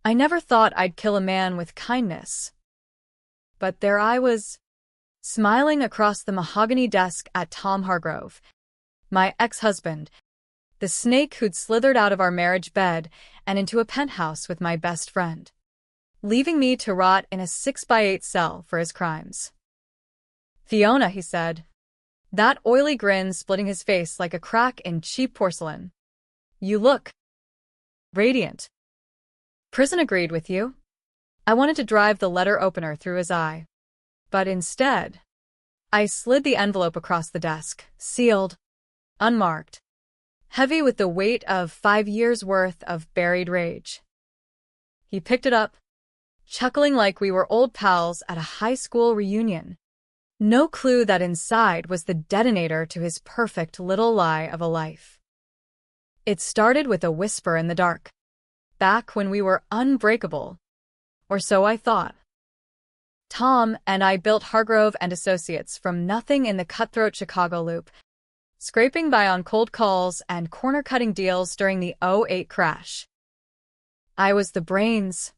I never thought I'd kill a man with kindness. But there I was, smiling across the mahogany desk at Tom Hargrove, my ex-husband, the snake who'd slithered out of our marriage bed and into a penthouse with my best friend, leaving me to rot in a 6x8 cell for his crimes. "Fiona," he said, that oily grin splitting his face like a crack in cheap porcelain. "You look radiant." "Prison agreed with you." I wanted to drive the letter opener through his eye. But instead, I slid the envelope across the desk, sealed, unmarked, heavy with the weight of 5 years' worth of buried rage. He picked it up, chuckling like we were old pals at a high school reunion. No clue that inside was the detonator to his perfect little lie of a life. It started with a whisper in the dark, back when we were unbreakable, or so I thought. Tom and I built Hargrove and Associates from nothing in the cutthroat Chicago loop, scraping by on cold calls and corner-cutting deals during the '08 crash. I was the brains,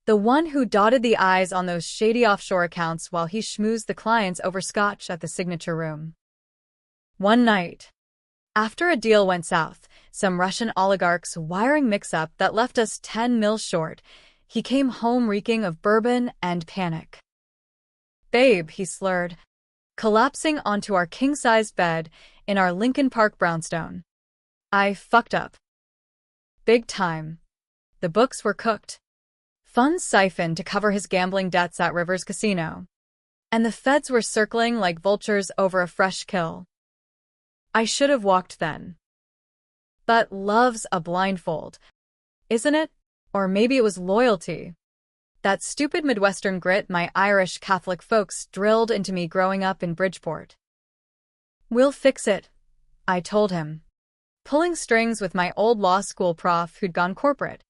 the one who dotted the I's on those shady offshore accounts while he schmoozed the clients over scotch at the signature room. One night, after a deal went south, some Russian oligarch's wiring mix-up that left us 10 mil short, he came home reeking of bourbon and panic. "Babe," he slurred, collapsing onto our king-sized bed in our Lincoln Park brownstone. "I fucked up. Big time." The books were cooked. Funds siphoned to cover his gambling debts at Rivers Casino. And the feds were circling like vultures over a fresh kill. I should have walked then. But love's a blindfold, isn't it? Or maybe it was loyalty. That stupid Midwestern grit my Irish Catholic folks drilled into me growing up in Bridgeport. "We'll fix it," I told him, pulling strings with my old law school prof who'd gone corporate.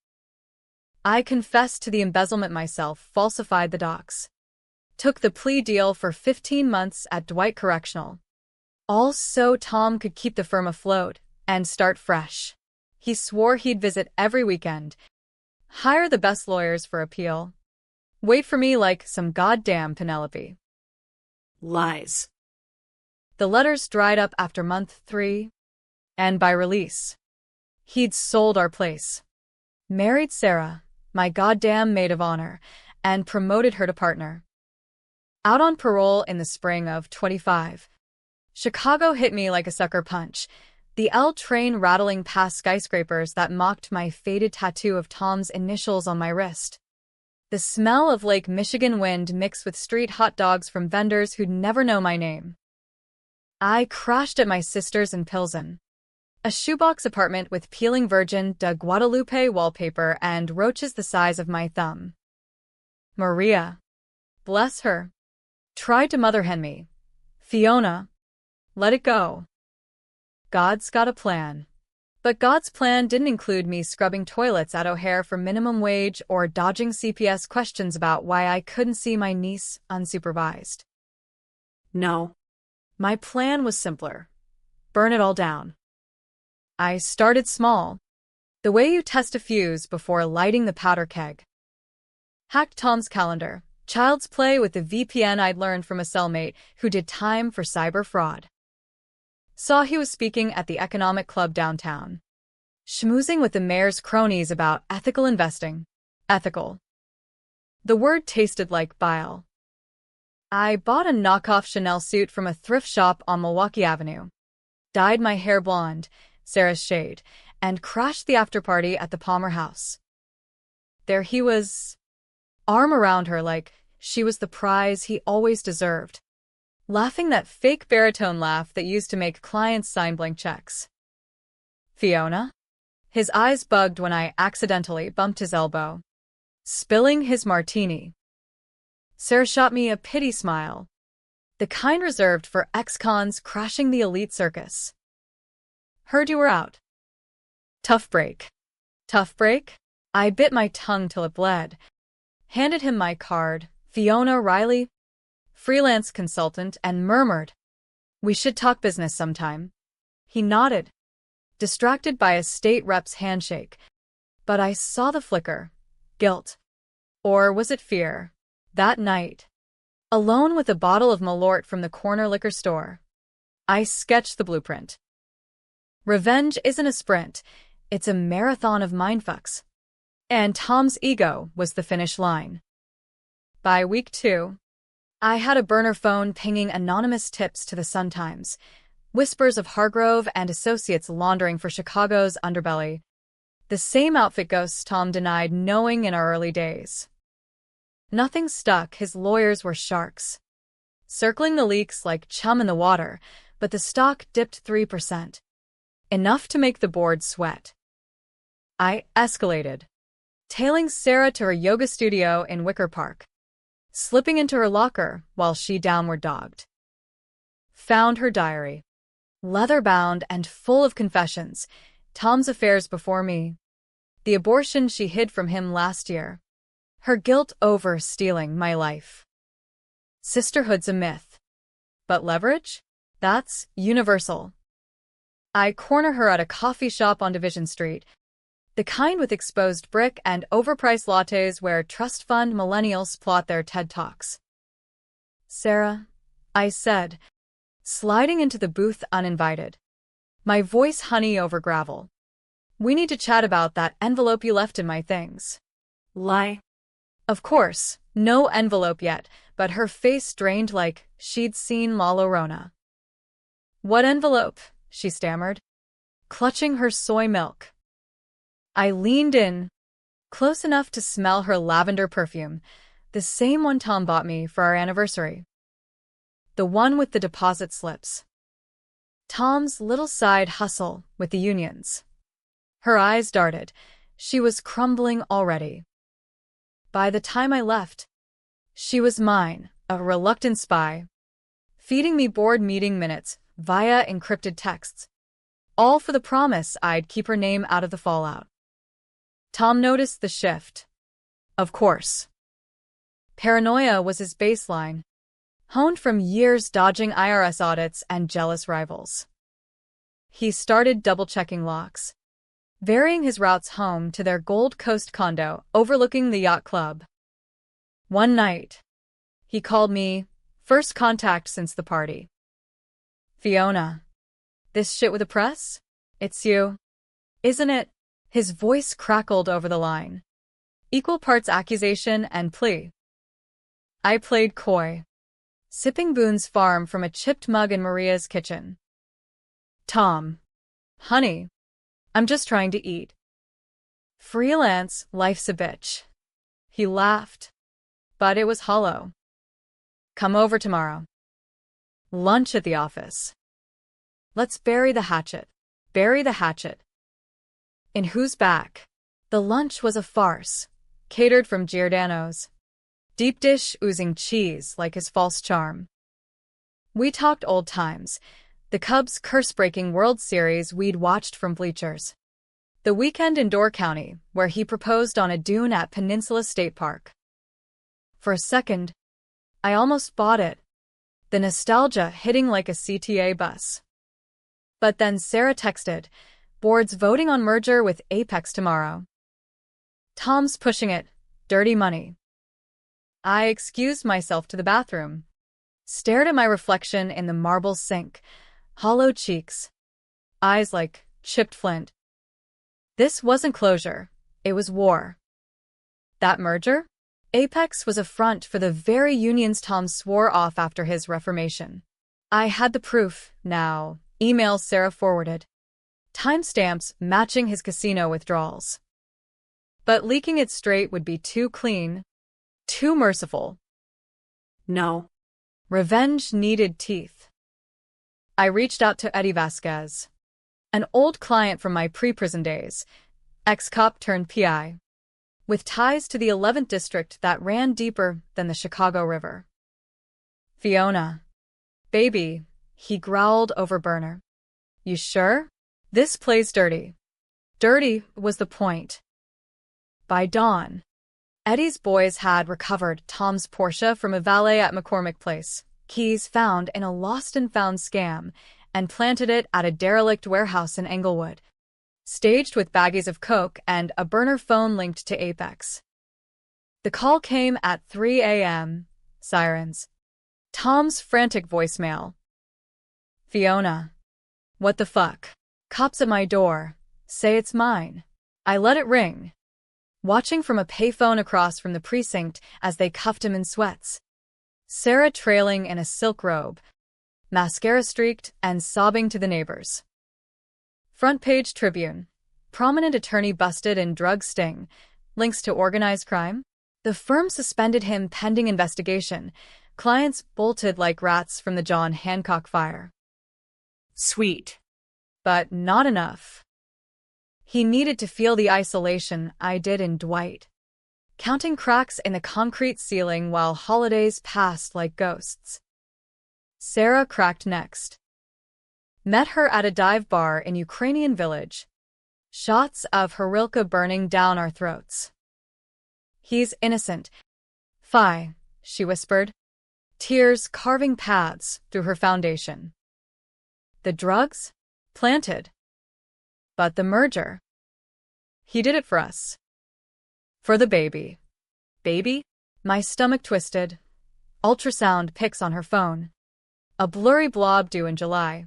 I confessed to the embezzlement myself, falsified the docs, took the plea deal for 15 months at Dwight Correctional. All so Tom could keep the firm afloat and start fresh. He swore he'd visit every weekend, hire the best lawyers for appeal, wait for me like some goddamn Penelope. Lies. The letters dried up after month 3, and by release, he'd sold our place, married Sarah, my goddamn maid of honor, and promoted her to partner. Out on parole in the spring of 25, Chicago hit me like a sucker punch, the L train rattling past skyscrapers that mocked my faded tattoo of Tom's initials on my wrist. The smell of Lake Michigan wind mixed with street hot dogs from vendors who'd never know my name. I crashed at my sister's in Pilsen, a shoebox apartment with peeling Virgin de Guadalupe wallpaper and roaches the size of my thumb. Maria, bless her, tried to mother hen me. "Fiona, let it go. God's got a plan." But God's plan didn't include me scrubbing toilets at O'Hare for minimum wage or dodging CPS questions about why I couldn't see my niece unsupervised. No. My plan was simpler. Burn it all down. I started small, the way you test a fuse before lighting the powder keg. Hacked Tom's calendar, child's play with the VPN I'd learned from a cellmate who did time for cyber fraud. Saw he was speaking at the economic club downtown, schmoozing with the mayor's cronies about ethical investing. Ethical. The word tasted like bile. I bought a knockoff Chanel suit from a thrift shop on Milwaukee Avenue, dyed my hair blonde, Sarah's shade, and crashed the after-party at the Palmer House. There he was, arm around her like she was the prize he always deserved, laughing that fake baritone laugh that used to make clients sign blank checks. "Fiona?" His eyes bugged when I accidentally bumped his elbow, spilling his martini. Sarah shot me a pity smile, the kind reserved for ex-cons crashing the elite circus. "Heard you were out. Tough break." "Tough break?" I bit my tongue till it bled, handed him my card, Fiona Riley, freelance consultant, and murmured, "We should talk business sometime." He nodded, distracted by a state rep's handshake, but I saw the flicker, Guilt. Or was it fear? That night, alone with a bottle of Malort from the corner liquor store, I sketched the blueprint. Revenge isn't a sprint, it's a marathon of mindfucks. And Tom's ego was the finish line. By week 2, I had a burner phone pinging anonymous tips to the Sun-Times, whispers of Hargrove and associates laundering for Chicago's underbelly, the same outfit ghosts Tom denied knowing in our early days. Nothing stuck, his lawyers were sharks, circling the leaks like chum in the water, but the stock dipped 3%. Enough to make the board sweat. I escalated, tailing Sarah to her yoga studio in Wicker Park, slipping into her locker while she downward dogged. Found her diary, leather-bound and full of confessions, Tom's affairs before me, the abortion she hid from him last year, her guilt over stealing my life. Sisterhood's a myth. But leverage? That's universal. I corner her at a coffee shop on Division Street, the kind with exposed brick and overpriced lattes where trust fund millennials plot their TED Talks. "Sarah," I said, sliding into the booth uninvited, my voice honey over gravel. "We need to chat about that envelope you left in my things." Lie. Of course, no envelope yet, but her face drained like she'd seen La Llorona. "What envelope?" she stammered, clutching her soy milk. I leaned in, close enough to smell her lavender perfume, the same one Tom bought me for our anniversary. The one with the deposit slips. Tom's little side hustle with the unions. Her eyes darted. She was crumbling already. By the time I left, she was mine, a reluctant spy, feeding me board meeting minutes via encrypted texts, all for the promise I'd keep her name out of the fallout. Tom noticed the shift. Of course. Paranoia was his baseline, honed from years dodging IRS audits and jealous rivals. He started double-checking locks, varying his routes home to their Gold Coast condo overlooking the yacht club. One night, he called me, first contact since the party. "Fiona, this shit with the press? It's you, isn't it?" His voice crackled over the line. Equal parts accusation and plea. I played coy, sipping Boone's Farm from a chipped mug in Maria's kitchen. "Tom, honey, I'm just trying to eat. Freelance, life's a bitch." He laughed, but it was hollow. "Come over tomorrow. Lunch at the office. Let's bury the hatchet. Bury the hatchet." In whose back? The lunch was a farce, catered from Giordano's, deep dish oozing cheese like his false charm. We talked old times, the Cubs' curse-breaking World Series we'd watched from bleachers, the weekend in Door County where he proposed on a dune at Peninsula State Park. For a second, I almost bought it, the nostalgia hitting like a CTA bus. But then Sarah texted, "Board's voting on merger with Apex tomorrow. Tom's pushing it, dirty money." I excused myself to the bathroom, stared at my reflection in the marble sink, hollow cheeks, eyes like chipped flint. This wasn't closure, it was war. That merger? Apex was a front for the very unions Tom swore off after his reformation. I had the proof, now, email Sarah forwarded. Timestamps matching his casino withdrawals. But leaking it straight would be too clean, too merciful. No. Revenge needed teeth. I reached out to Eddie Vasquez, an old client from my pre-prison days, ex-cop turned PI, with ties to the 11th District that ran deeper than the Chicago River. "Fiona. Baby," he growled over burner. "You sure? This plays dirty." Dirty was the point. By dawn, Eddie's boys had recovered Tom's Porsche from a valet at McCormick Place, keys found in a lost-and-found scam, and planted it at a derelict warehouse in Englewood, staged with baggies of coke and a burner phone linked to Apex. The call came at 3 a.m. Sirens. Tom's frantic voicemail. Fiona. What the fuck? Cops at my door. Say it's mine. I let it ring, watching from a payphone across from the precinct as they cuffed him in sweats. Sarah trailing in a silk robe, mascara streaked and sobbing to the neighbors. Front page Tribune. Prominent attorney busted in drug sting. Links to organized crime. The firm suspended him pending investigation. Clients bolted like rats from the John Hancock fire. Sweet. But not enough. He needed to feel the isolation I did in Dwight, counting cracks in the concrete ceiling while holidays passed like ghosts. Sarah cracked next. Met her at a dive bar in Ukrainian village. Shots of Horilka burning down our throats. He's innocent. Fie, she whispered, tears carving paths through her foundation. The drugs? Planted. But the merger? He did it for us. For the baby. Baby? My stomach twisted. Ultrasound pics on her phone. A blurry blob due in July.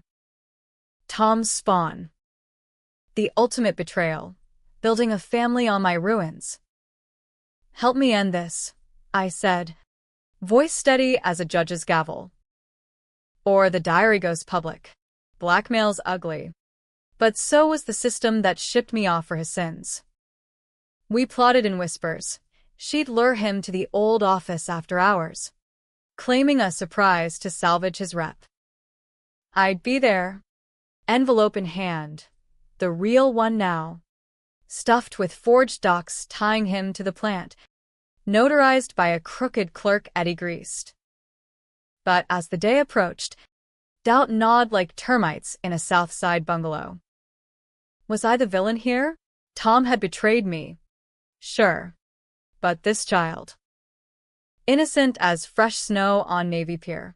Tom's spawn. The ultimate betrayal. Building a family on my ruins. Help me end this, I said, voice steady as a judge's gavel. Or the diary goes public. Blackmail's ugly. But so was the system that shipped me off for his sins. We plotted in whispers. She'd lure him to the old office after hours, claiming a surprise to salvage his rep. I'd be there, envelope in hand, the real one now, stuffed with forged docs tying him to the plant, notarized by a crooked clerk Eddie greased. But as the day approached, doubt gnawed like termites in a South Side bungalow. Was I the villain here? Tom had betrayed me. Sure. But this child. Innocent as fresh snow on Navy Pier.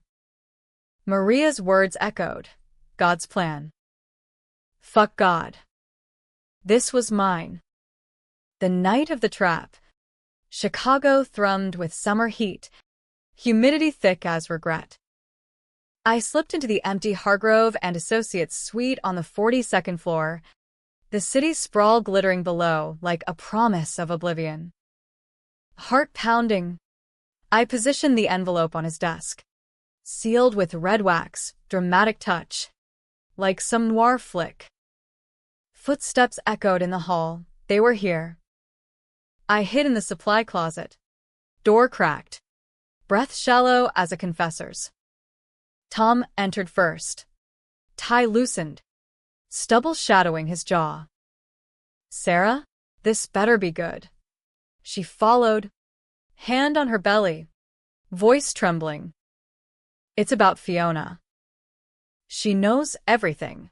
Maria's words echoed. God's plan. Fuck God. This was mine. The night of the trap. Chicago thrummed with summer heat, humidity thick as regret. I slipped into the empty Hargrove and Associates suite on the 42nd floor, the city's sprawl glittering below like a promise of oblivion. Heart pounding, I positioned the envelope on his desk, sealed with red wax, dramatic touch, like some noir flick. Footsteps echoed in the hall. They were here. I hid in the supply closet. Door cracked, breath shallow as a confessor's. Tom entered first. Tie loosened, stubble shadowing his jaw. Sarah, this better be good. She followed, hand on her belly, voice trembling. It's about Fiona. She knows everything.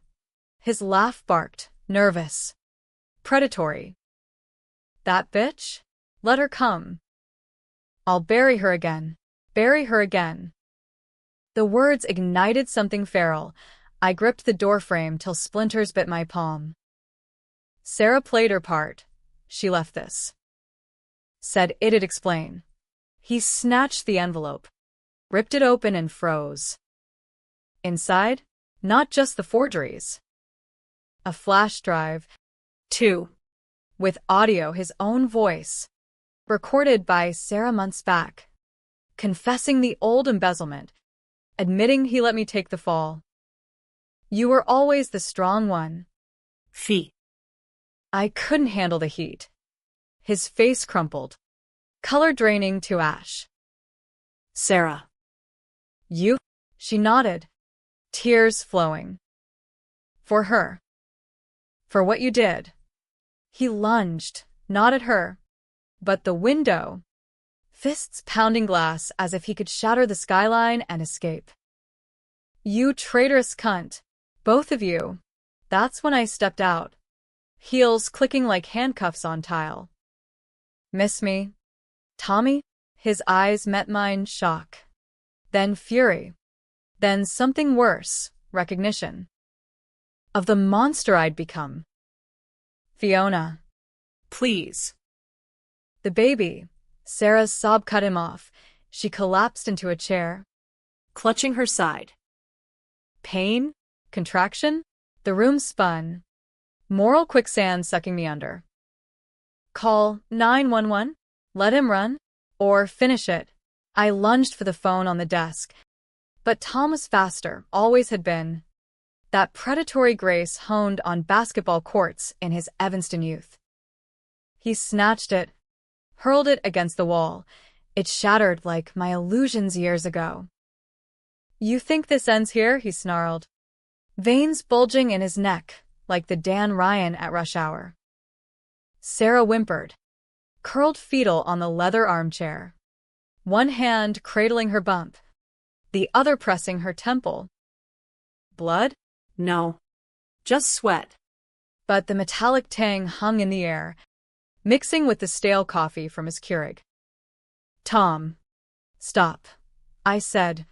His laugh barked, nervous, predatory. That bitch? Let her come. I'll bury her again. Bury her again. The words ignited something feral. I gripped the doorframe till splinters bit my palm. Sarah played her part. She left this. Said it'd explain. He snatched the envelope, ripped it open and froze. Inside, not just the forgeries. A flash drive, too, with audio, his own voice, recorded by Sarah months back, confessing the old embezzlement, admitting he let me take the fall. You were always the strong one. Fee. I couldn't handle the heat. His face crumpled, color draining to ash. Sarah. You? She nodded, tears flowing. For her. For what you did. He lunged, not at her, but the window, fists pounding glass as if he could shatter the skyline and escape. You traitorous cunt, both of you. That's when I stepped out, heels clicking like handcuffs on tile. Miss me? Tommy? His eyes met mine, shock. Then fury. Then something worse, recognition. Of the monster I'd become. Fiona. Please. The baby. Sarah's sob cut him off. She collapsed into a chair. Clutching her side. Pain? Contraction? The room spun. Moral quicksand sucking me under. Call 911? Let him run? Or finish it? I lunged for the phone on the desk. But Tom was faster, always had been. That predatory grace honed on basketball courts in his Evanston youth. He snatched it, hurled it against the wall. It shattered like my illusions years ago. You think this ends here? He snarled. Veins bulging in his neck, like the Dan Ryan at rush hour. Sarah whimpered, curled fetal on the leather armchair. One hand cradling her bump, the other pressing her temple. Blood? No. Just sweat. But the metallic tang hung in the air, mixing with the stale coffee from his Keurig. Tom. Stop, I said,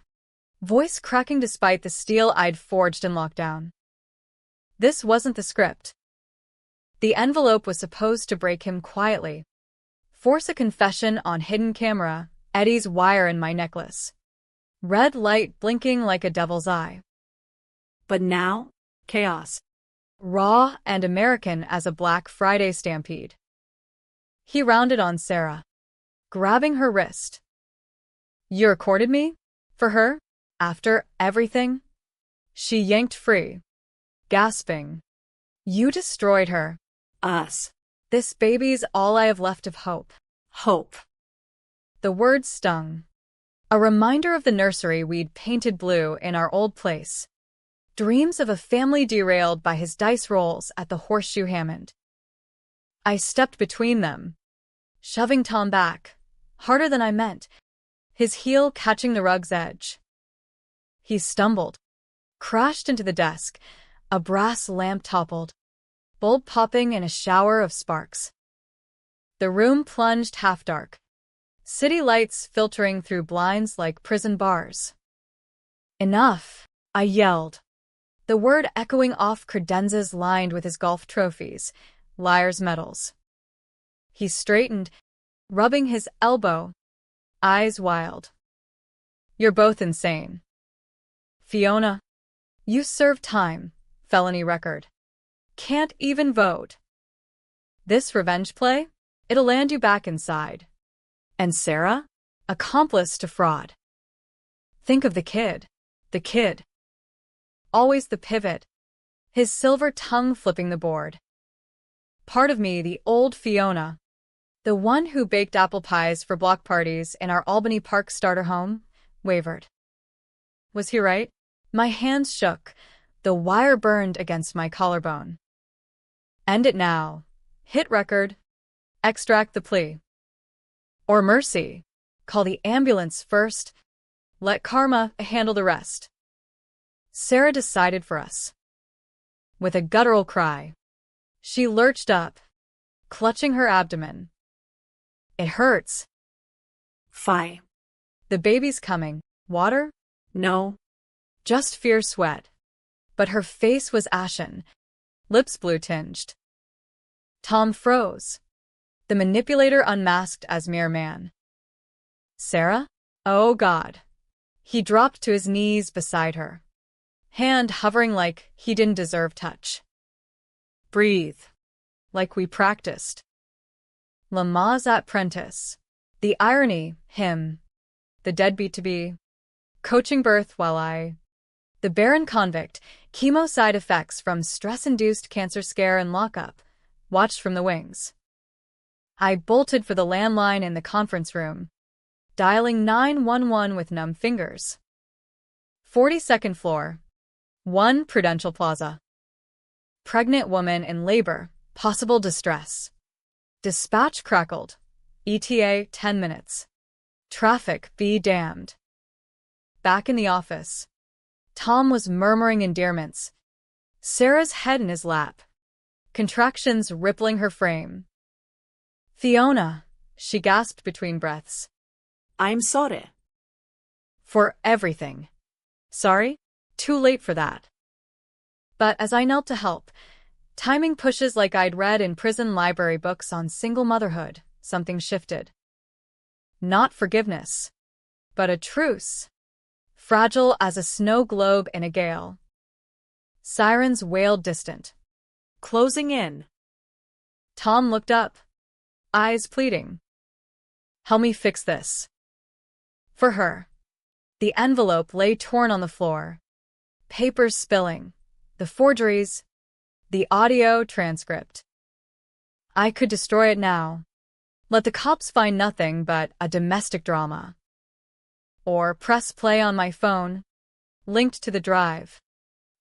voice cracking despite the steel I'd forged in lockdown. This wasn't the script. The envelope was supposed to break him quietly, force a confession on hidden camera, Eddie's wire in my necklace. Red light blinking like a devil's eye. But now, chaos. Raw and American as a Black Friday stampede. He rounded on Sarah, grabbing her wrist. You recorded me? For her? After everything? She yanked free, gasping. You destroyed her. Us. This baby's all I have left of hope. Hope. The words stung. A reminder of the nursery we'd painted blue in our old place. Dreams of a family derailed by his dice rolls at the Horseshoe Hammond. I stepped between them, shoving Tom back, harder than I meant, his heel catching the rug's edge. He stumbled, crashed into the desk, a brass lamp toppled, bulb popping in a shower of sparks. The room plunged half-dark, city lights filtering through blinds like prison bars. Enough, I yelled, the word echoing off credenzas lined with his golf trophies, liar's medals. He straightened, rubbing his elbow, eyes wild. You're both insane. Fiona, you served time, felony record. Can't even vote. This revenge play? It'll land you back inside. And Sarah? Accomplice to fraud. Think of the kid. The kid. Always the pivot, his silver tongue flipping the board. Part of me, the old Fiona, the one who baked apple pies for block parties in our Albany Park starter home, wavered. Was he right? My hands shook, the wire burned against my collarbone. End it now. Hit record. Extract the plea. Or mercy. Call the ambulance first. Let karma handle the rest. Sarah decided for us. With a guttural cry, she lurched up, clutching her abdomen. It hurts. Phi. The baby's coming. Water? No. Just fierce sweat. But her face was ashen, lips blue-tinged. Tom froze, the manipulator unmasked as mere man. Sarah? Oh God. He dropped to his knees beside her, hand hovering like he didn't deserve touch. Breathe. Like we practiced. Lamaze apprentice. The irony, him. The deadbeat to be. Coaching birth while I. The barren convict, chemo side effects from stress-induced cancer scare and lockup, watched from the wings. I bolted for the landline in the conference room, dialing 911 with numb fingers. 42nd floor. 1 Prudential Plaza. Pregnant woman in labor, possible distress. Dispatch crackled. ETA 10 minutes. Traffic be damned. Back in the office, Tom was murmuring endearments, Sarah's head in his lap, contractions rippling her frame. Fiona, she gasped between breaths. I'm sorry. For everything. Sorry? Too late for that. But as I knelt to help, timing pushes like I'd read in prison library books on single motherhood, something shifted. Not forgiveness, but a truce, fragile as a snow globe in a gale. Sirens wailed distant. Closing in. Tom looked up, eyes pleading. Help me fix this. For her. The envelope lay torn on the floor. Papers spilling. The forgeries. The audio transcript. I could destroy it now. Let the cops find nothing but a domestic drama. Or press play on my phone, linked to the drive,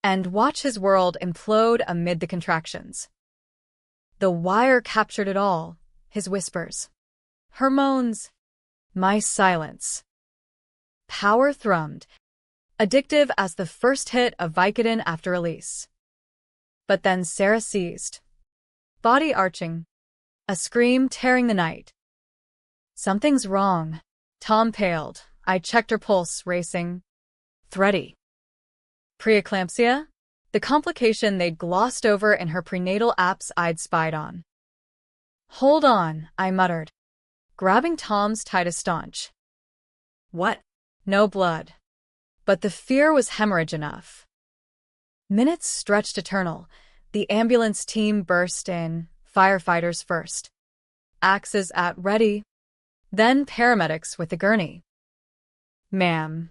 and watch his world implode amid the contractions. The wire captured it all, his whispers, her moans, my silence. Power thrummed, addictive as the first hit of Vicodin after release. But then Sarah seized, body arching, a scream tearing the night. Something's wrong. Tom paled. I checked her pulse, racing. Thready. Preeclampsia? The complication they'd glossed over in her prenatal apps I'd spied on. Hold on, I muttered, grabbing Tom's tightest staunch. What? No blood. But the fear was hemorrhage enough. Minutes stretched eternal. The ambulance team burst in, firefighters first. Axes at ready. Then paramedics with the gurney. Ma'am.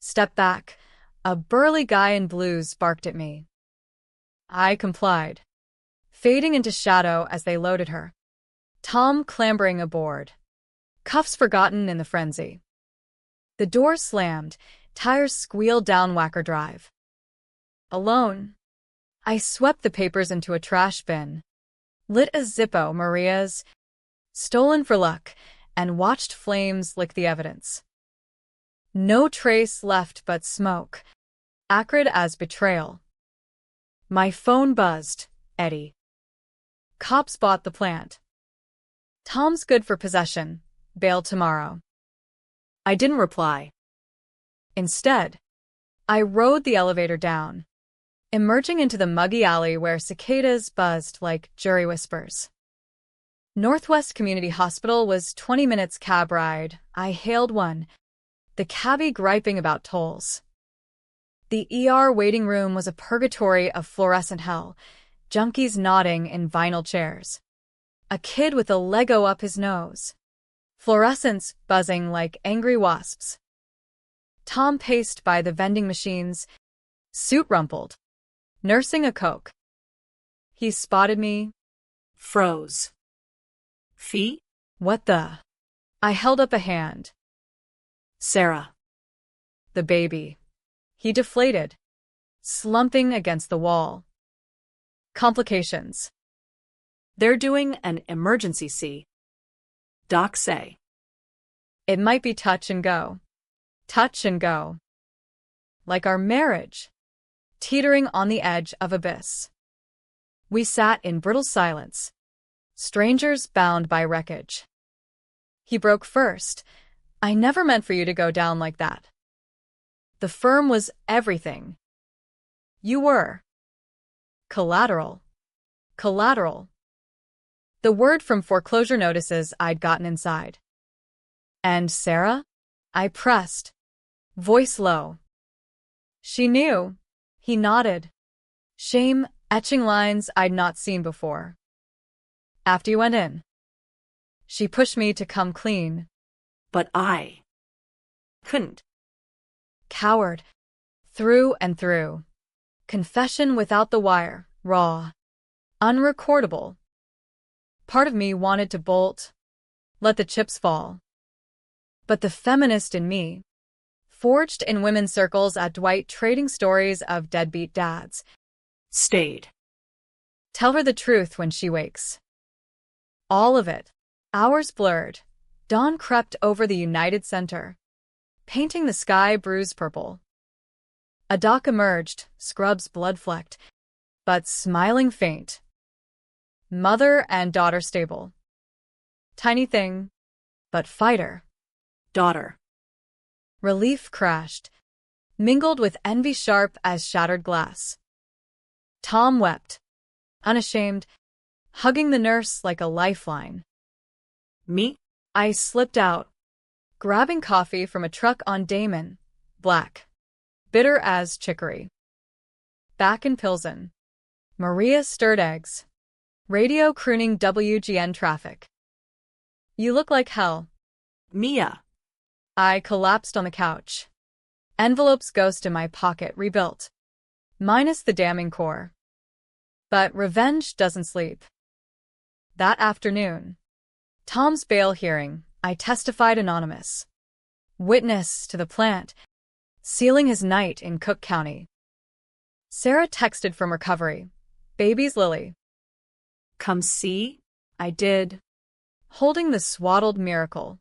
Step back. A burly guy in blues barked at me. I complied, fading into shadow as they loaded her. Tom clambering aboard. Cuffs forgotten in the frenzy. The door slammed, tires squealed down Wacker Drive. Alone, I swept the papers into a trash bin, lit a Zippo Maria's, stolen for luck, and watched flames lick the evidence. No trace left but smoke, acrid as betrayal. My phone buzzed. Eddie. Cops bought the plant. Tom's good for possession. Bail tomorrow. I didn't reply. Instead, I rode the elevator down, emerging into the muggy alley where cicadas buzzed like jury whispers. Northwest Community Hospital was 20 minutes cab ride. I hailed one, the cabbie griping about tolls. The ER waiting room was a purgatory of fluorescent hell, junkies nodding in vinyl chairs. A kid with a Lego up his nose. Fluorescents buzzing like angry wasps. Tom paced by the vending machines, suit rumpled, nursing a Coke. He spotted me. Froze. Feet? What the? I held up a hand. Sarah. The baby. He deflated, slumping against the wall. Complications. They're doing an emergency C. Docs say. It might be touch and go. Touch and go. Like our marriage, teetering on the edge of abyss. We sat in brittle silence, strangers bound by wreckage. He broke first. I never meant for you to go down like that. The firm was everything. You were. Collateral. Collateral. The word from foreclosure notices I'd gotten inside. And Sarah? I pressed, voice low. She knew. He nodded. Shame etching lines I'd not seen before. After you went in. She pushed me to come clean. But I couldn't. Coward. Through and through. Confession without the wire, raw. Unrecordable. Part of me wanted to bolt, let the chips fall. But the feminist in me, forged in women's circles at Dwight trading stories of deadbeat dads, stayed. Tell her the truth when she wakes. All of it. Hours blurred. Dawn crept over the United Center, painting the sky bruised purple. A dock emerged, scrubs blood-flecked, but smiling faint. Mother and daughter stable. Tiny thing, but fighter. Daughter. Relief crashed, mingled with envy sharp as shattered glass. Tom wept, unashamed, hugging the nurse like a lifeline. Me? I slipped out, grabbing coffee from a truck on Damon, black, bitter as chicory. Back in Pilsen, Maria stirred eggs, radio crooning WGN traffic. You look like hell. Mia. I collapsed on the couch. Envelopes ghost in my pocket rebuilt. Minus the damning core. But revenge doesn't sleep. That afternoon, Tom's bail hearing, I testified anonymous. Witness to the plant, sealing his night in Cook County. Sarah texted from recovery. Baby's Lily. Come see? I did. Holding the swaddled miracle.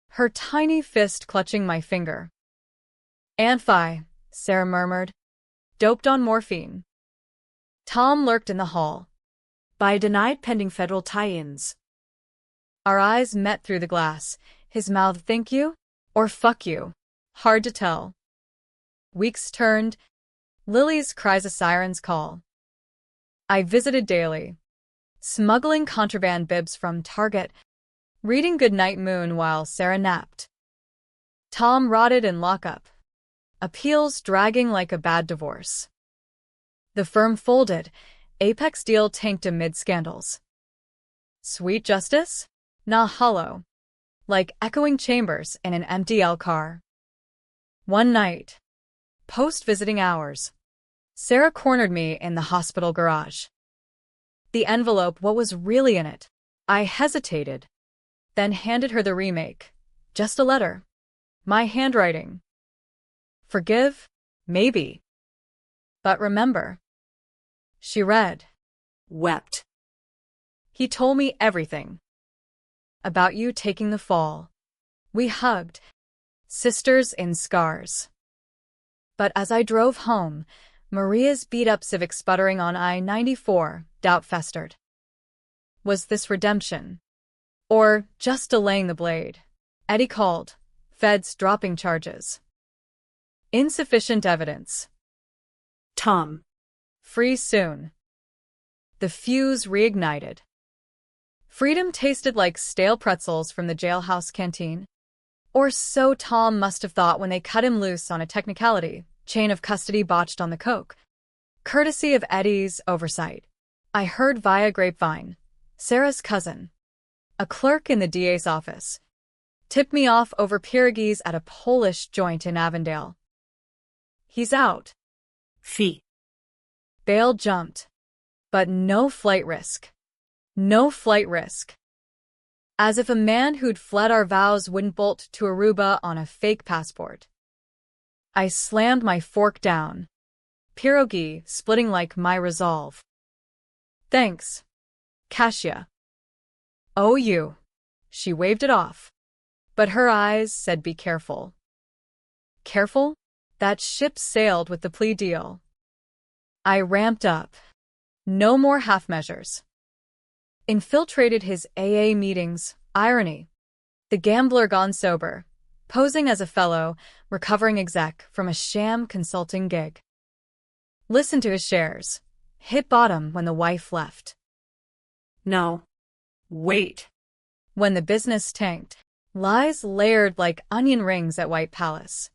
Her tiny fist clutching my finger. Amphi, Sarah murmured. Doped on morphine. Tom lurked in the hall. By denied pending federal tie-ins. Our eyes met through the glass. His mouth thank you? Or fuck you? Hard to tell. Weeks turned. Lily's cries a siren's call. I visited daily. Smuggling contraband bibs from Target. Reading Goodnight Moon while Sarah napped. Tom rotted in lockup. Appeals dragging like a bad divorce. The firm folded. Apex deal tanked amid scandals. Sweet justice? Nah, hollow. Like echoing chambers in an empty L car. One night, post-visiting hours, Sarah cornered me in the hospital garage. The envelope, what was really in it? I hesitated, then handed her the remake. Just a letter. My handwriting. Forgive? Maybe. But remember. She read. Wept. He told me everything. About you taking the fall. We hugged. Sisters in scars. But as I drove home, Maria's beat-up Civic sputtering on I-94, doubt festered. Was this redemption? Or just delaying the blade? Eddie called. Feds dropping charges. Insufficient evidence. Tom. Free soon. The fuse reignited. Freedom tasted like stale pretzels from the jailhouse canteen. Or so Tom must have thought when they cut him loose on a technicality, chain of custody botched on the coke. Courtesy of Eddie's oversight. I heard via grapevine. Sarah's cousin, a clerk in the DA's office, tipped me off over pierogies at a Polish joint in Avondale. He's out. Fee. Bail jumped. But no flight risk. No flight risk. As if a man who'd fled our vows wouldn't bolt to Aruba on a fake passport. I slammed my fork down. Pierogi splitting like my resolve. Thanks. Kasia. Oh, you. She waved it off. But her eyes said be careful. Careful? That ship sailed with the plea deal. I ramped up. No more half measures. Infiltrated his AA meetings, irony. The gambler gone sober, posing as a fellow, recovering exec from a sham consulting gig. Listened to his shares. Hit bottom when the wife left. No. Wait. When the business tanked, lies layered like onion rings at White Palace.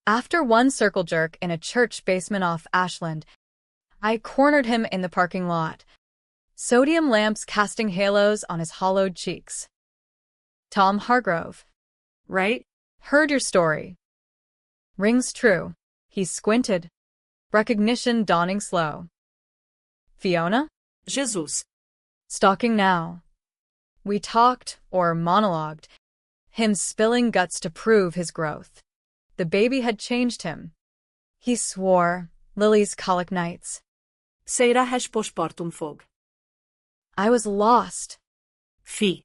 After one circle jerk in a church basement off Ashland, I cornered him in the parking lot. Sodium lamps casting halos on his hollowed cheeks. Tom Hargrove. Right? Heard your story. Rings true. He squinted. Recognition dawning slow. Fiona? Jesus. Stalking now. We talked, or monologued, him spilling guts to prove his growth. The baby had changed him. He swore, Lily's colic nights. Seira has postpartum fog. I was lost. Fee.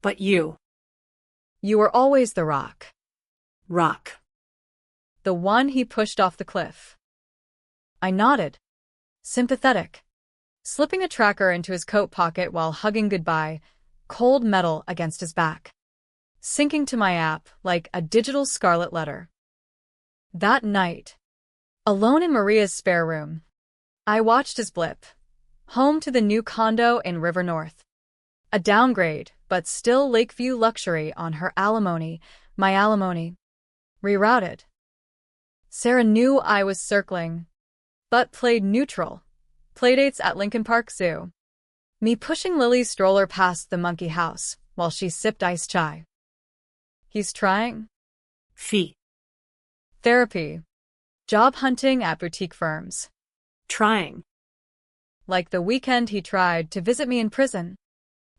But you. You were always the rock. Rock. The one he pushed off the cliff. I nodded. Sympathetic. Slipping a tracker into his coat pocket while hugging goodbye, cold metal against his back. Sinking to my app like a digital scarlet letter. That night, alone in Maria's spare room, I watched his blip. Home to the new condo in River North. A downgrade, but still Lakeview luxury on her alimony, my alimony. Rerouted. Sarah knew I was circling, but played neutral. Playdates at Lincoln Park Zoo. Me pushing Lily's stroller past the monkey house while she sipped iced chai. He's trying. Fee. Therapy. Job hunting at boutique firms. Trying. Like the weekend he tried to visit me in prison,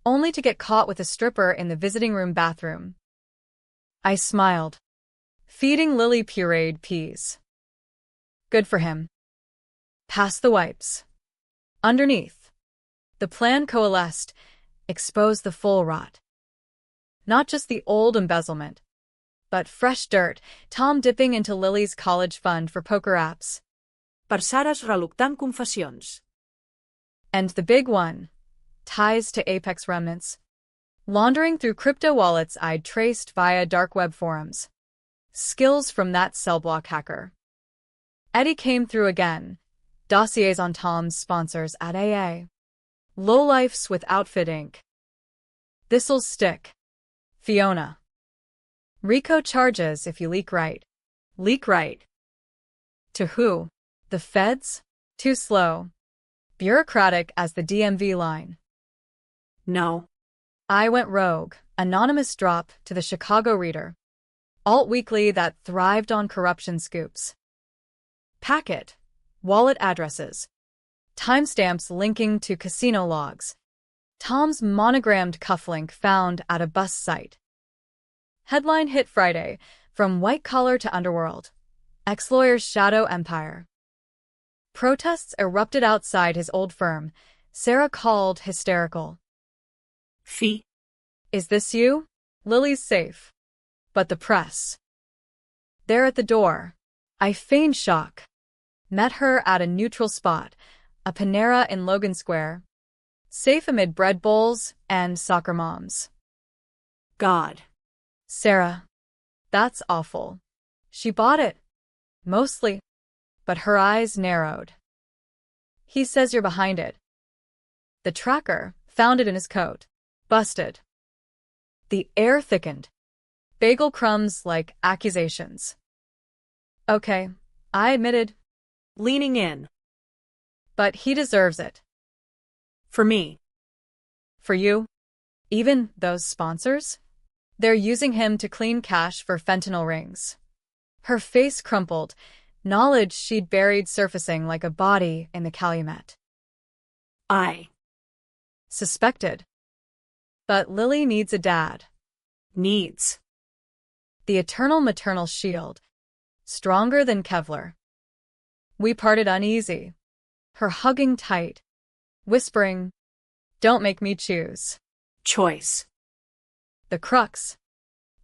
only to get caught with a stripper in the visiting room bathroom. I smiled. Feeding Lily pureed peas. Good for him. Pass the wipes. Underneath. The plan coalesced, exposed the full rot. Not just the old embezzlement, but fresh dirt, Tom dipping into Lily's college fund for poker apps. Per Sarah's reluctant confessions. And the big one, ties to Apex remnants. Laundering through crypto wallets I'd traced via dark web forums. Skills from that cell block hacker. Eddie came through again. Dossiers on Tom's sponsors at AA. Lowlifes with Outfit Inc. This'll stick. Fiona. RICO charges if you leak right. Leak right. To who? The feds? Too slow. Bureaucratic as the DMV line. No. I went rogue. Anonymous drop to the Chicago Reader. Alt weekly that thrived on corruption scoops. Packet. Wallet addresses. Timestamps linking to casino logs. Tom's monogrammed cufflink found at a bus site. Headline hit Friday, from white collar to underworld. Ex-lawyer's shadow empire. Protests erupted outside his old firm. Sarah called hysterical. Fee. Is this you? Lily's safe. But the press. There at the door. I feigned shock. Met her at a neutral spot, a Panera in Logan Square. Safe amid bread bowls and soccer moms. God. Sarah. That's awful. She bought it. Mostly. But her eyes narrowed. He says you're behind it. The tracker found it in his coat. Busted. The air thickened. Bagel crumbs like accusations. Okay, I admitted. Leaning in. But he deserves it. For me. For you? Even those sponsors? They're using him to clean cash for fentanyl rings. Her face crumpled, knowledge she'd buried surfacing like a body in the calumet. I. Suspected. But Lily needs a dad. Needs. The eternal maternal shield. Stronger than Kevlar. We parted uneasy. Her hugging tight. Whispering, don't make me choose. Choice. The crux.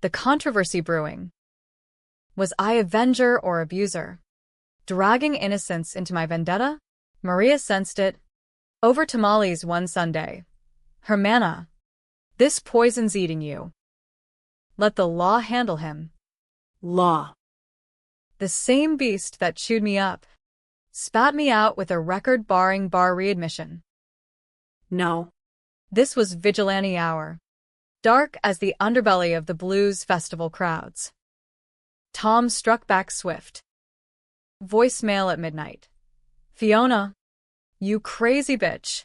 The controversy brewing. Was I avenger or abuser? Dragging innocence into my vendetta? Maria sensed it. Over tamales one Sunday. Her manna. This poison's eating you. Let the law handle him. Law. The same beast that chewed me up. Spat me out with a record-barring bar readmission. No. This was vigilante hour. Dark as the underbelly of the blues festival crowds. Tom struck back swift. Voicemail at midnight. Fiona. You crazy bitch.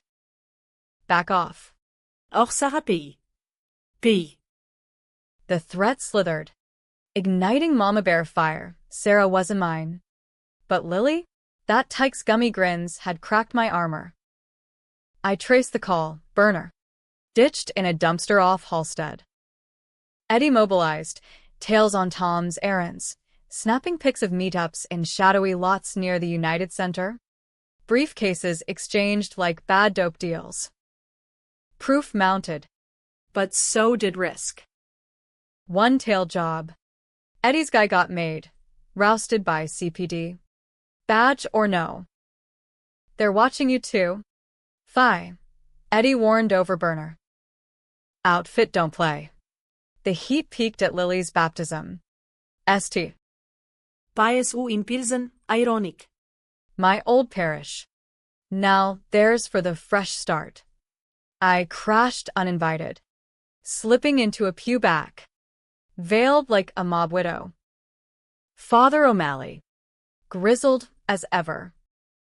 Back off. Or Sarah P. P. The threat slithered. Igniting mama bear fire, Sarah wasn't mine. But Lily? That tyke's gummy grins had cracked my armor. I traced the call, burner. Ditched in a dumpster off Halstead. Eddie mobilized, tails on Tom's errands, snapping pics of meetups in shadowy lots near the United Center. Briefcases exchanged like bad dope deals. Proof mounted. But so did risk. One tail job. Eddie's guy got made. Rousted by CPD. Badge or no? They're watching you too. Fi. Eddie warned over burner. Outfit don't play. The heat peaked at Lily's baptism. St. Pius u in Pilsen, ironic. My old parish. Now there's for the fresh start. I crashed uninvited. slipping into a pew back, veiled like a mob widow. Father O'Malley. Grizzled as ever,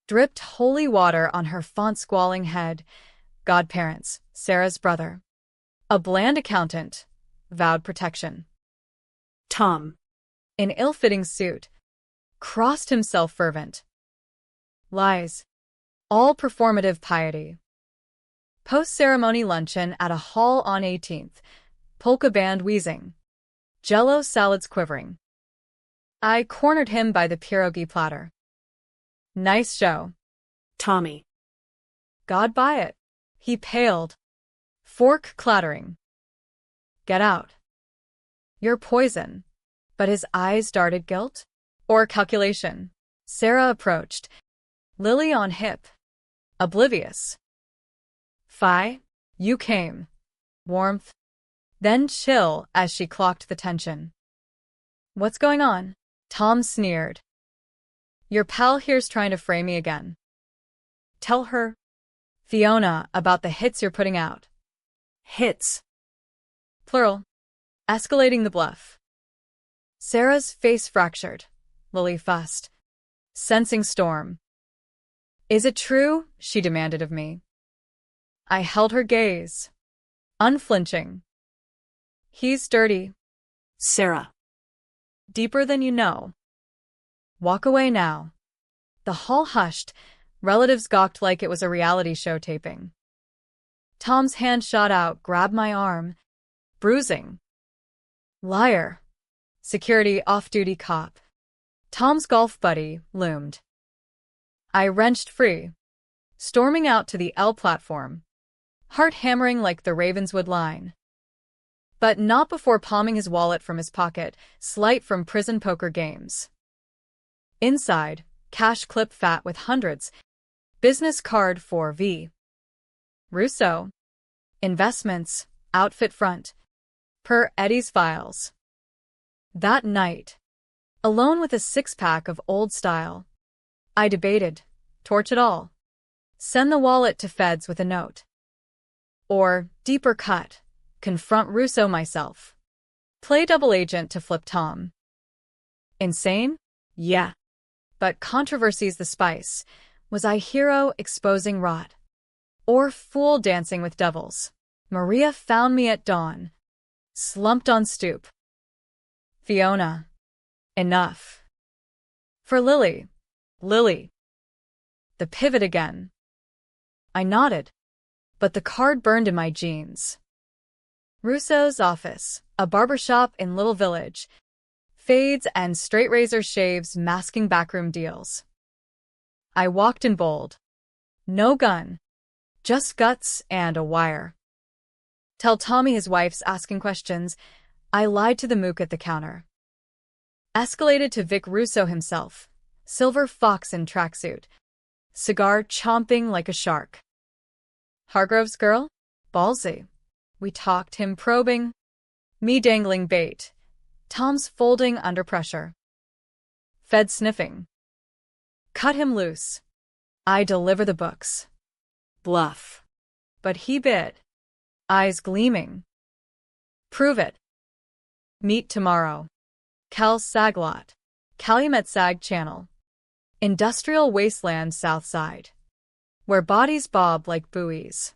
dripped holy water on her font-squalling head. Godparents, Sarah's brother. A bland accountant, vowed protection. Tom. In ill-fitting suit, crossed himself fervent. Lies. All performative piety. Post-ceremony luncheon at a hall on 18th. Polka band wheezing. Jell-O salads quivering. I cornered him by the pierogi platter. Nice show. Tommy. God buy it. He paled. Fork clattering. Get out. You're poison. But his eyes darted guilt? Or calculation? Sarah approached. Lily on hip. Oblivious. Phi, you came. Warmth. Then chill as she clocked the tension. What's going on? Tom sneered. Your pal here's trying to frame me again. Tell her, Fiona, about the hits you're putting out. Hits. Plural. Escalating the bluff. Sarah's face fractured. Lily fussed. Sensing storm. Is it true? She demanded of me. I held her gaze. Unflinching. He's dirty. Sarah. Deeper than you know. Walk away now. The hall hushed. Relatives gawked like it was a reality show taping. Tom's hand shot out, grabbed my arm. Bruising. Liar. Security off-duty cop. Tom's golf buddy loomed. I wrenched free, storming out to the L platform, heart hammering like the Ravenswood line. But not before palming his wallet from his pocket, slight from prison poker games. Inside, cash clip fat with hundreds, business card for V. Russo. Investments, outfit front. Per Eddie's files. That night, alone with a six-pack of old style, I debated, torch it all. Send the wallet to feds with a note. Or, deeper cut, confront Russo myself. Play double agent to flip Tom. Insane? Yeah. But controversy's the spice. Was I hero exposing rot? Or fool dancing with devils? Maria found me at dawn. Slumped on stoop. Fiona. Enough. For Lily. Lily. The pivot again. I nodded, but the card burned in my jeans. Russo's office, a barbershop in Little Village. Fades and straight razor shaves masking backroom deals. I walked in bold. No gun. Just guts and a wire. Tell Tommy his wife's asking questions. I lied to the mook at the counter. Escalated to Vic Russo himself. Silver fox in tracksuit. Cigar chomping like a shark. Hargrove's girl? Ballsy. We talked, him probing. Me dangling bait. Tom's folding under pressure. Fed sniffing. Cut him loose. I deliver the books. Bluff. But he bit. Eyes gleaming. Prove it. Meet tomorrow. Cal Saglot. Calumet Sag Channel. Industrial wasteland south side. Where bodies bob like buoys.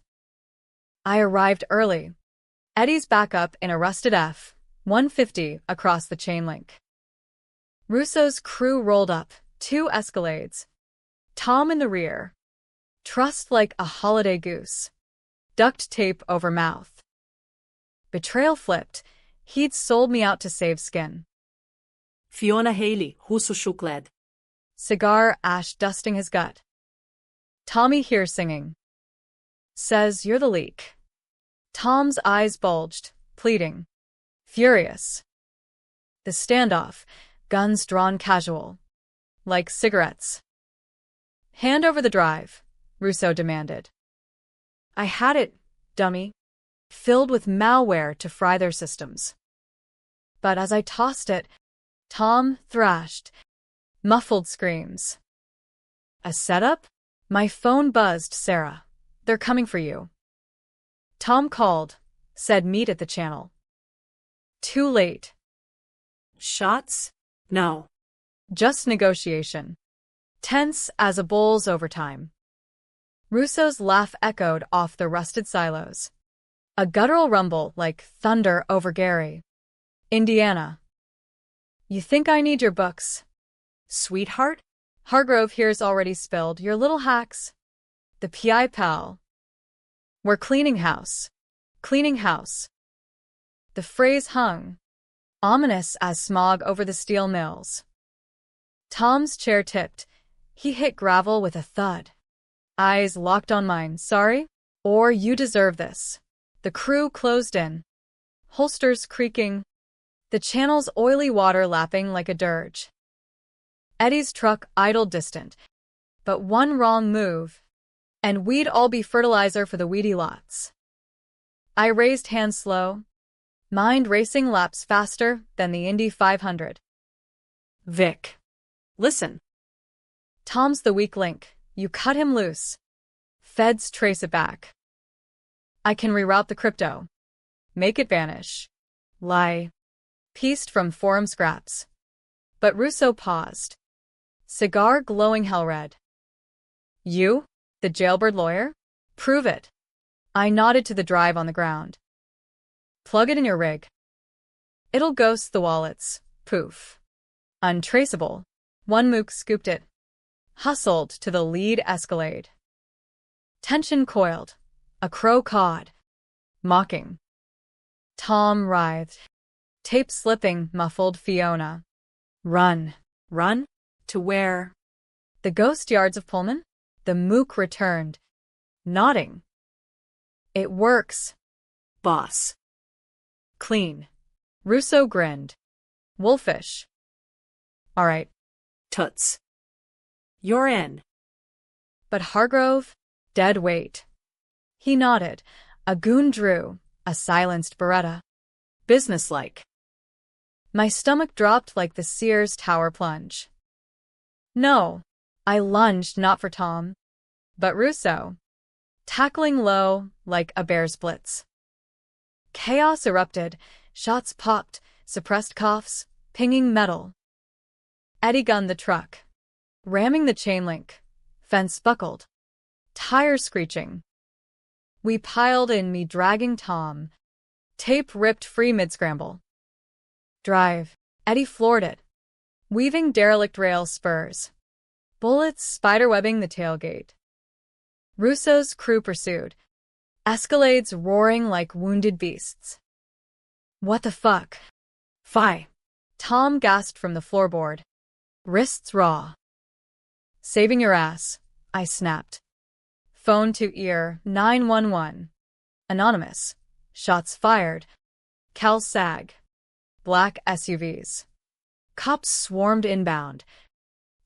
I arrived early. Eddie's backup in a rusted F-150 across the chain link. Russo's crew rolled up, 2 Escalades. Tom in the rear. Trussed like a holiday goose. Duct tape over mouth. Betrayal flipped. He'd sold me out to save skin. Fiona Haley, Russo Shukled. Cigar ash dusting his gut. Tommy here singing. Says you're the leak. Tom's eyes bulged, pleading. Furious. The standoff, guns drawn casual. Like cigarettes. Hand over the drive, Russo demanded. I had it, dummy. Filled with malware to fry their systems. But as I tossed it, Tom thrashed. Muffled screams. A setup? My phone buzzed, Sarah. They're coming for you. Tom called, said meet at the channel. Too late. Shots? No. Just negotiation. Tense as a bull's overtime. Russo's laugh echoed off the rusted silos. A guttural rumble like thunder over Gary, Indiana. You think I need your books? Sweetheart? Hargrove here's already spilled your little hacks. The PI pal. We're cleaning house. Cleaning house. The phrase hung, ominous as smog over the steel mills. Tom's chair tipped. He hit gravel with a thud. Eyes locked on mine. Sorry? Or you deserve this. The crew closed in. Holsters creaking. The channel's oily water lapping like a dirge. Eddie's truck idled distant. But one wrong move, and we'd all be fertilizer for the weedy lots. I raised hands slow, mind racing laps faster than the Indy 500. Vic. Listen. Tom's the weak link. You cut him loose. Feds trace it back. I can reroute the crypto. Make it vanish. Lie. Pieced from forum scraps. But Russo paused. Cigar glowing hell red. You? The jailbird lawyer? Prove it. I nodded to the drive on the ground. Plug it in your rig. It'll ghost the wallets. Poof. Untraceable. One mook scooped it. Hustled to the lead Escalade. Tension coiled. A crow cawed. Mocking. Tom writhed. Tape slipping muffled Fiona. Run. Run? To where? The ghost yards of Pullman? The mook returned. Nodding. It works. Boss. Clean. Russo grinned. Wolfish. All right. Toots. You're in. But Hargrove? Dead weight. He nodded. A goon drew. A silenced Beretta. Businesslike. My stomach dropped like the Sears Tower plunge. No. I lunged not for Tom, but Russo. Tackling low like a bear's blitz. Chaos erupted. Shots popped. Suppressed coughs. Pinging metal. Eddie gunned the truck. Ramming the chain link. Fence buckled. Tires screeching. We piled in, me dragging Tom. Tape ripped free mid-scramble. Drive. Eddie floored it. Weaving derelict rail spurs. Bullets spiderwebbing the tailgate. Russo's crew pursued. Escalades roaring like wounded beasts. What the fuck? Phi. Tom gasped from the floorboard. Wrists raw. Saving your ass, I snapped. Phone to ear, 911. Anonymous. Shots fired. Cal sag. Black SUVs. Cops swarmed inbound.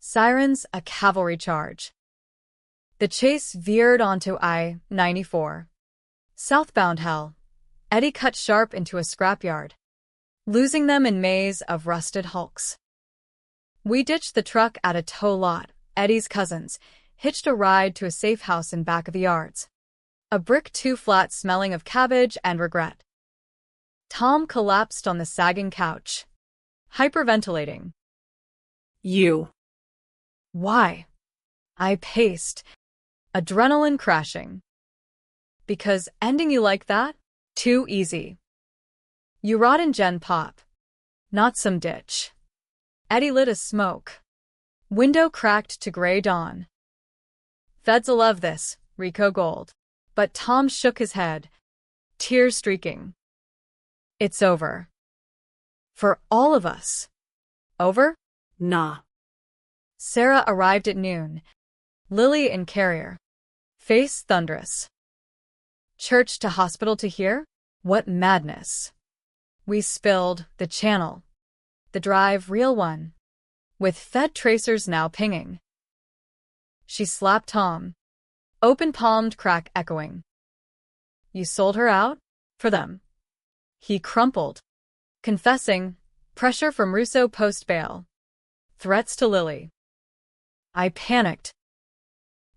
Sirens a cavalry charge. The chase veered onto I-94. Southbound hell. Eddie cut sharp into a scrapyard, losing them in maze of rusted hulks. We ditched the truck at a tow lot. Eddie's cousins hitched a ride to a safe house in back of the yards. A brick two-flat smelling of cabbage and regret. Tom collapsed on the sagging couch, hyperventilating. You. Why? I paced, adrenaline crashing. Because ending you like that? Too easy. You rot in Gen Pop. Not some ditch. Eddie lit a smoke. Window cracked to gray dawn. Feds'll love this, Rico Gold. But Tom shook his head, tears streaking. It's over. For all of us. Over? Nah. Sarah arrived at noon. Lily in carrier. Face thunderous. Church to hospital to here? What madness. We spilled the channel. The drive real one. With Fed tracers now pinging. She slapped Tom. Open-palmed crack echoing. You sold her out? For them. He crumpled. Confessing. Pressure from Russo post-bail. Threats to Lily. I panicked.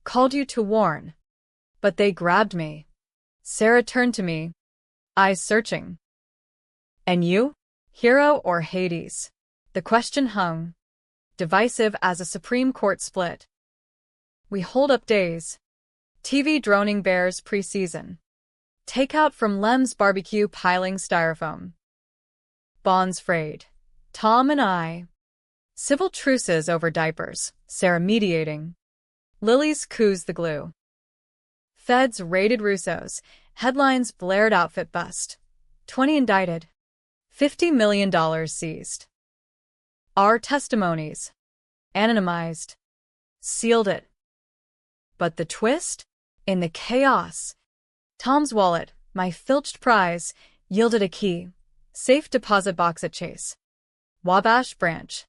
Called you to warn. But they grabbed me. Sarah turned to me. eyes searching. And you? Hero or Hades? The question hung, divisive as a Supreme Court split. We hold up days. TV droning bears preseason. Takeout from Lem's barbecue piling styrofoam. Bonds frayed. Tom and I. Civil truces over diapers. Sarah mediating. Lily's coups the glue. Feds raided Russo's. Headlines blared outfit bust. 20 indicted. $50 million seized. Our testimonies. Anonymized. Sealed it. But the twist? In the chaos. Tom's wallet, my filched prize, yielded a key. Safe deposit box at Chase. Wabash branch.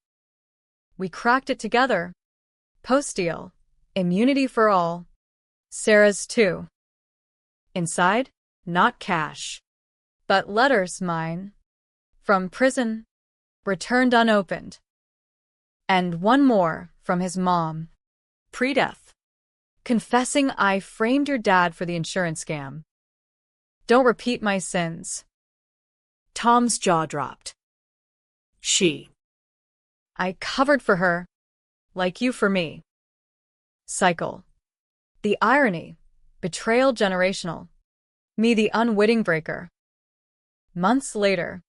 We cracked it together. Post-deal. Immunity for all. Sarah's too. Inside, not cash. But letters, mine. From prison. Returned unopened. And one more, from his mom. Pre-death. Confessing I framed your dad for the insurance scam. Don't repeat my sins. Tom's jaw dropped. I covered for her, like you for me. Cycle. The irony. Betrayal generational. Me the unwitting breaker. Months later.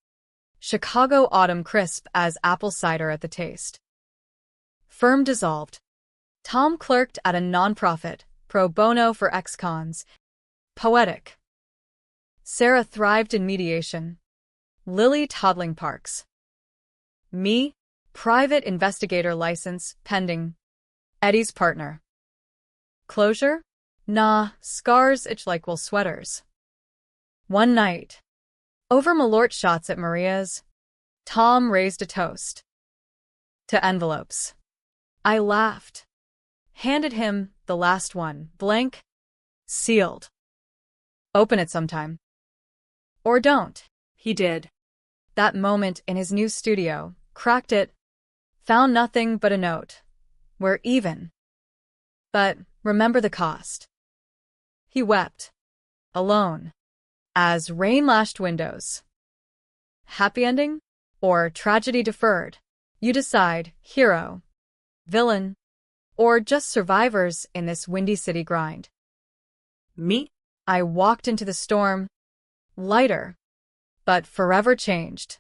Chicago autumn crisp as apple cider at the taste. Firm dissolved. Tom clerked at a nonprofit, pro bono for ex-cons. Poetic. Sarah thrived in mediation. Lily toddling parks. Me, private investigator license pending. Eddie's partner. Closure? Nah, scars itch like wool sweaters. One night. Over Malort shots at Maria's. Tom raised a toast. To envelopes. I laughed. Handed him the last one, blank, sealed. Open it sometime. Or don't. He did. That moment in his new studio, cracked it, found nothing but a note. We're even. But remember the cost. He wept. Alone. As rain lashed windows. Happy ending? Or tragedy deferred? You decide, hero, villain, or just survivors in this windy city grind. Me? I walked into the storm, lighter, but forever changed.